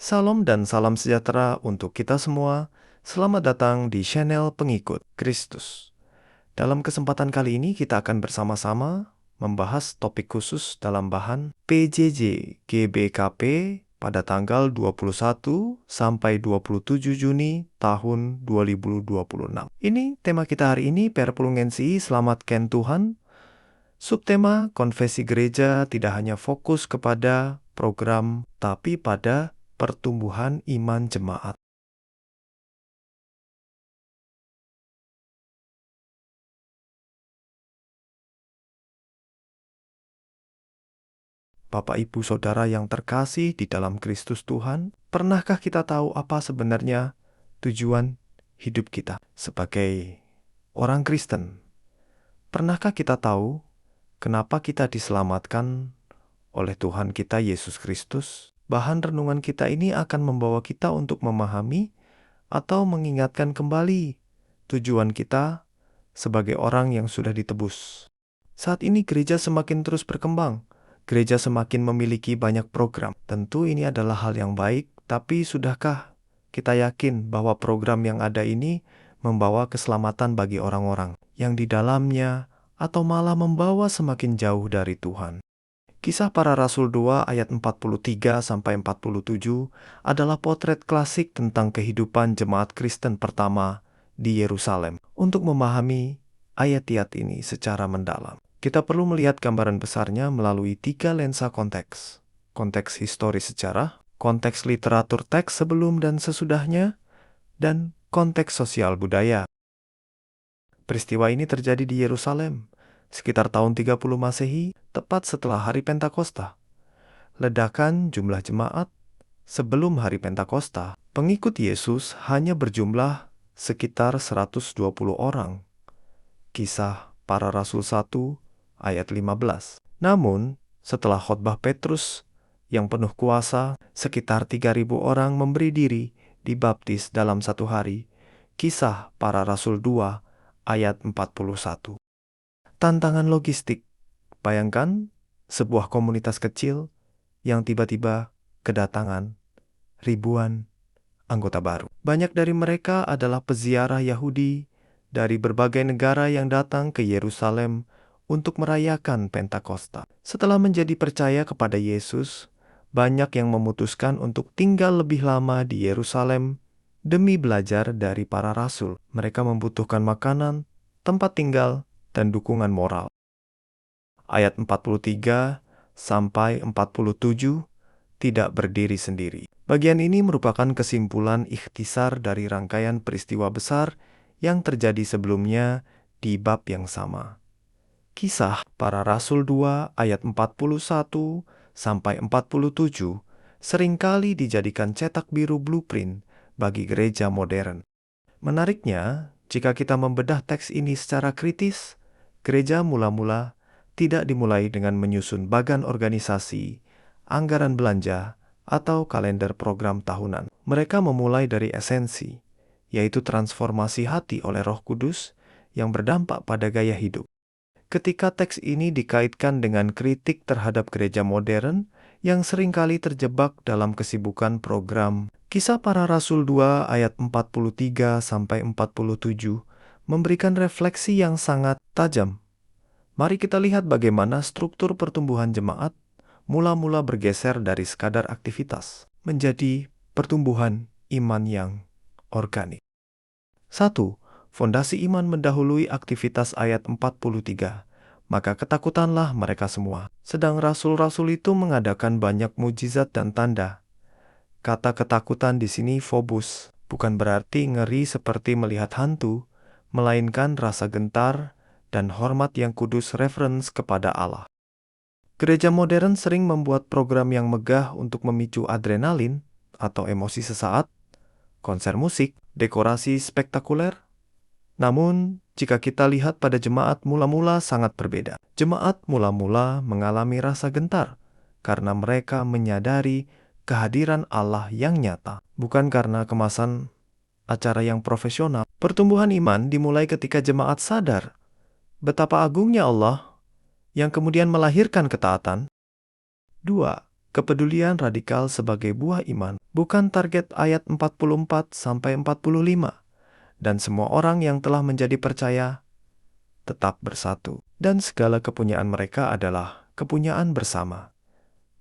Salam dan salam sejahtera untuk kita semua. Selamat datang di channel Pengikut Kristus. Dalam kesempatan kali ini kita akan bersama-sama membahas topik khusus dalam bahan PJJ GBKP pada tanggal 21 sampai 27 Juni tahun 2026. Ini tema kita hari ini, Perpulungan NCI Selamatkan Tuhan. Subtema konfesi gereja tidak hanya fokus kepada program, tapi pada pertumbuhan iman jemaat. Bapak, Ibu, Saudara yang terkasih di dalam Kristus Tuhan, pernahkah kita tahu apa sebenarnya tujuan hidup kita sebagai orang Kristen? Pernahkah kita tahu kenapa kita diselamatkan oleh Tuhan kita Yesus Kristus? Bahan renungan kita ini akan membawa kita untuk memahami atau mengingatkan kembali tujuan kita sebagai orang yang sudah ditebus. Saat ini gereja semakin terus berkembang. Gereja semakin memiliki banyak program. Tentu ini adalah hal yang baik, tapi sudahkah kita yakin bahwa program yang ada ini membawa keselamatan bagi orang-orang yang di dalamnya atau malah membawa semakin jauh dari Tuhan? Kisah Para Rasul 2 ayat 43-47 adalah potret klasik tentang kehidupan jemaat Kristen pertama di Yerusalem. Untuk memahami ayat-ayat ini secara mendalam, kita perlu melihat gambaran besarnya melalui 3 lensa konteks. Konteks historis sejarah, konteks literatur teks sebelum dan sesudahnya, dan konteks sosial budaya. Peristiwa ini terjadi di Yerusalem sekitar tahun 30 Masehi, tepat setelah hari Pentakosta. Ledakan jumlah jemaat sebelum hari Pentakosta, pengikut Yesus hanya berjumlah sekitar 120 orang. Kisah Para Rasul 1 ayat 15. Namun, setelah khotbah Petrus yang penuh kuasa, sekitar 3.000 orang memberi diri dibaptis dalam satu hari. Kisah Para Rasul 2 ayat 41. Tantangan logistik. Bayangkan sebuah komunitas kecil yang tiba-tiba kedatangan ribuan anggota baru. Banyak dari mereka adalah peziarah Yahudi dari berbagai negara yang datang ke Yerusalem untuk merayakan Pentakosta. Setelah menjadi percaya kepada Yesus, banyak yang memutuskan untuk tinggal lebih lama di Yerusalem demi belajar dari para rasul. Mereka membutuhkan makanan, tempat tinggal, dan dukungan moral. Ayat 43 sampai 47 tidak berdiri sendiri. Bagian ini merupakan kesimpulan ikhtisar dari rangkaian peristiwa besar yang terjadi sebelumnya di bab yang sama. Kisah Para Rasul 2 ayat 41 sampai 47 seringkali dijadikan cetak biru blueprint bagi gereja modern. Menariknya, jika kita membedah teks ini secara kritis, gereja mula-mula tidak dimulai dengan menyusun bagan organisasi, anggaran belanja, atau kalender program tahunan. Mereka memulai dari esensi, yaitu transformasi hati oleh Roh Kudus yang berdampak pada gaya hidup. Ketika teks ini dikaitkan dengan kritik terhadap gereja modern yang seringkali terjebak dalam kesibukan program, Kisah Para Rasul 2 ayat 43-47 memberikan refleksi yang sangat tajam. Mari kita lihat bagaimana struktur pertumbuhan jemaat mula-mula bergeser dari sekadar aktivitas menjadi pertumbuhan iman yang organik. 1. Fondasi iman mendahului aktivitas ayat 43. Maka ketakutanlah mereka semua. Sedang rasul-rasul itu mengadakan banyak mujizat dan tanda. Kata ketakutan di sini phobos, bukan berarti ngeri seperti melihat hantu, melainkan rasa gentar dan hormat yang kudus reference kepada Allah. Gereja modern sering membuat program yang megah untuk memicu adrenalin atau emosi sesaat, konser musik, dekorasi spektakuler. Namun, jika kita lihat pada jemaat mula-mula sangat berbeda. Jemaat mula-mula mengalami rasa gentar karena mereka menyadari kehadiran Allah yang nyata, bukan karena kemasan acara yang profesional. Pertumbuhan iman dimulai ketika jemaat sadar betapa agungnya Allah yang kemudian melahirkan ketaatan. 2. Kepedulian radikal sebagai buah iman bukan target ayat 44-45. Dan semua orang yang telah menjadi percaya tetap bersatu. Dan segala kepunyaan mereka adalah kepunyaan bersama.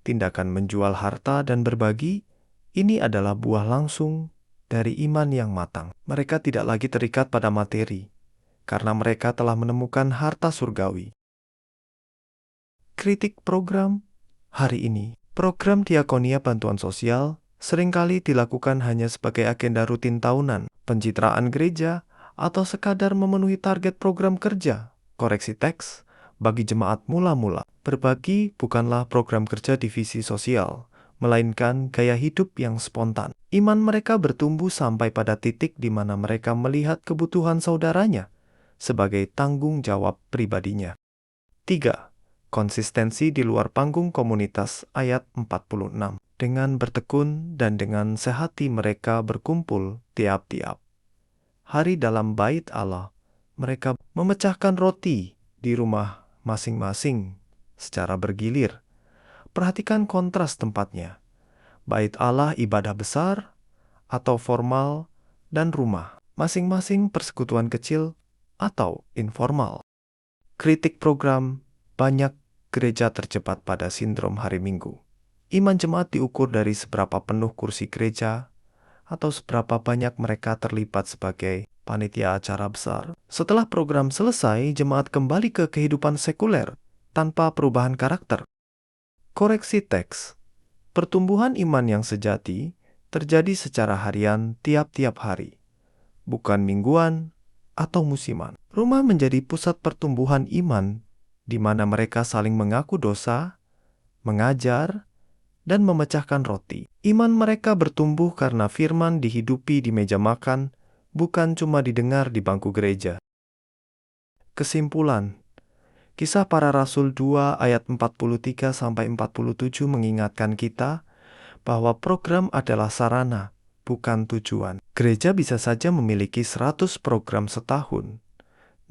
Tindakan menjual harta dan berbagi, ini adalah buah langsung dari iman yang matang. Mereka tidak lagi terikat pada materi, karena mereka telah menemukan harta surgawi. Kritik program hari ini. Program diakonia bantuan sosial seringkali dilakukan hanya sebagai agenda rutin tahunan, pencitraan gereja, atau sekadar memenuhi target program kerja. Koreksi teks, bagi jemaat mula-mula, berbagi bukanlah program kerja divisi sosial, melainkan gaya hidup yang spontan. Iman mereka bertumbuh sampai pada titik di mana mereka melihat kebutuhan saudaranya sebagai tanggung jawab pribadinya. 3. Konsistensi di luar panggung komunitas ayat 46. Dengan bertekun dan dengan sehati mereka berkumpul tiap-tiap hari dalam bait Allah. Mereka memecahkan roti di rumah masing-masing secara bergilir. Perhatikan kontras tempatnya. Bait Allah ibadah besar atau formal dan rumah masing-masing persekutuan kecil atau informal. Kritik program banyak gereja terjebak pada sindrom hari Minggu. Iman jemaat diukur dari seberapa penuh kursi gereja atau seberapa banyak mereka terlibat sebagai panitia acara besar. Setelah program selesai, jemaat kembali ke kehidupan sekuler tanpa perubahan karakter. Koreksi teks. Pertumbuhan iman yang sejati terjadi secara harian tiap-tiap hari, bukan mingguan atau musiman. Rumah menjadi pusat pertumbuhan iman di mana mereka saling mengaku dosa, mengajar, dan memecahkan roti. Iman mereka bertumbuh karena firman dihidupi di meja makan, bukan cuma didengar di bangku gereja. Kesimpulan, Kisah Para Rasul 2 ayat 43-47 mengingatkan kita bahwa program adalah sarana, bukan tujuan. Gereja bisa saja memiliki 100 program setahun,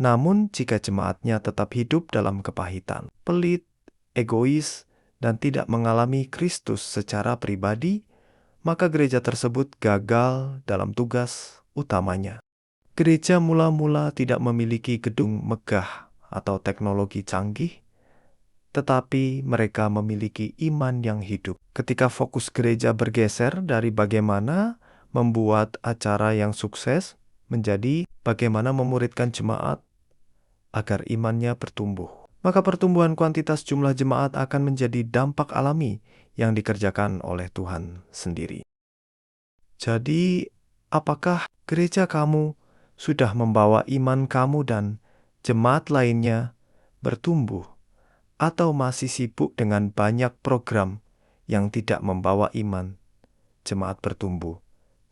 namun jika jemaatnya tetap hidup dalam kepahitan, pelit, egois, dan tidak mengalami Kristus secara pribadi, maka gereja tersebut gagal dalam tugas utamanya. Gereja mula-mula tidak memiliki gedung megah atau teknologi canggih, tetapi mereka memiliki iman yang hidup. Ketika fokus gereja bergeser dari bagaimana membuat acara yang sukses menjadi bagaimana memuridkan jemaat agar imannya bertumbuh, maka pertumbuhan kuantitas jumlah jemaat akan menjadi dampak alami yang dikerjakan oleh Tuhan sendiri. Jadi, apakah gereja kamu sudah membawa iman kamu dan jemaat lainnya bertumbuh, atau masih sibuk dengan banyak program yang tidak membawa iman jemaat bertumbuh?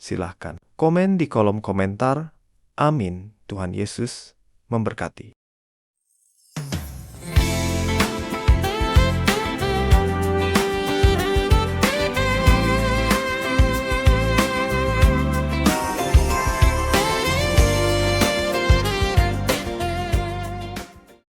Silahkan komen di kolom komentar. Amin. Tuhan Yesus memberkati.